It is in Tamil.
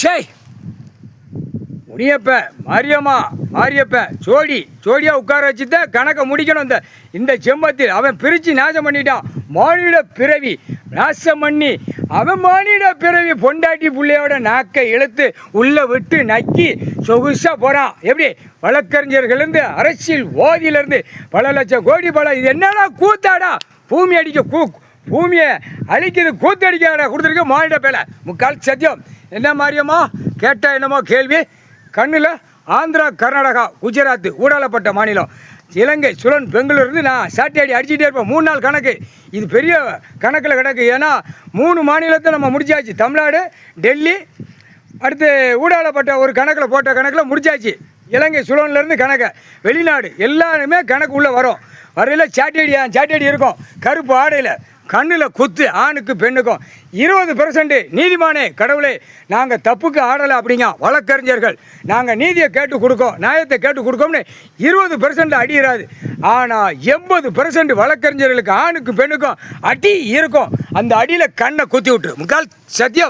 ஷேய் முனியப்ப மாரியப்ப ஜோடியாக உட்கார வச்சு தான் கணக்கை முடிக்கணும். இந்த செம்மத்தில் அவன் பிரித்து நாசம் பண்ணிட்டான். மானிட பிறவி நாசம் பண்ணி அவன் மானிட பிறவி பொண்டாட்டி பிள்ளையோட நாக்கை இழுத்து உள்ளே விட்டு நக்கி சொகுசாக போகிறான். எப்படி வழக்கறிஞர்கள்லேருந்து அரசியல்வாதியிலேருந்து பல லட்சம் கோடி பல இது என்னடா கூத்தாடா பூமி அடிக்க பூமியை அழிக்கிறது கூத்தடிக்காடா கொடுத்துருக்க மானிட பேலை முக்கால் சத்தியம். என்ன மாரியம்மா கேட்டால் என்னமோ கேள்வி கண்ணில் ஆந்திரா கர்நாடகா குஜராத் ஊடாலப்பட்ட மாநிலம் இலங்கை சுழன் பெங்களூர்லேருந்து நான் சாட்டியாடி அடிச்சுட்டே இருப்பேன். 3 நாள் கணக்கு இது பெரிய கணக்கில் கிடக்கு. ஏன்னா 3 மாநிலத்தை நம்ம முடிச்சாச்சு. தமிழ்நாடு டெல்லி அடுத்து ஊடாலப்பட்ட ஒரு கணக்கில் போட்ட கணக்கில் முடிச்சாச்சு. இலங்கை சுழன்லேருந்து கணக்கு வெளிநாடு எல்லாருமே கணக்கு உள்ளே வரும். வரையில் சாட்டியடி இருக்கும் கருப்பு ஆடையில் கண்ணில் குத்து ஆணுக்கு பெண்ணுக்கும் 20% நீதிமானே கடவுளே நாங்கள் தப்புக்கு ஆடலை அப்படிங்க வழக்கறிஞர்கள் நாங்கள் நீதியை கேட்டு கொடுக்கோம் நியாயத்தை கேட்டு கொடுக்கோம்னு 20% அடியிறாது. ஆனால் 80% வழக்கறிஞர்களுக்கு ஆணுக்கும் பெண்ணுக்கும் அடி இருக்கும். அந்த அடியில் கண்ணை குத்தி விட்டுரு முக்கால் சத்தியம்.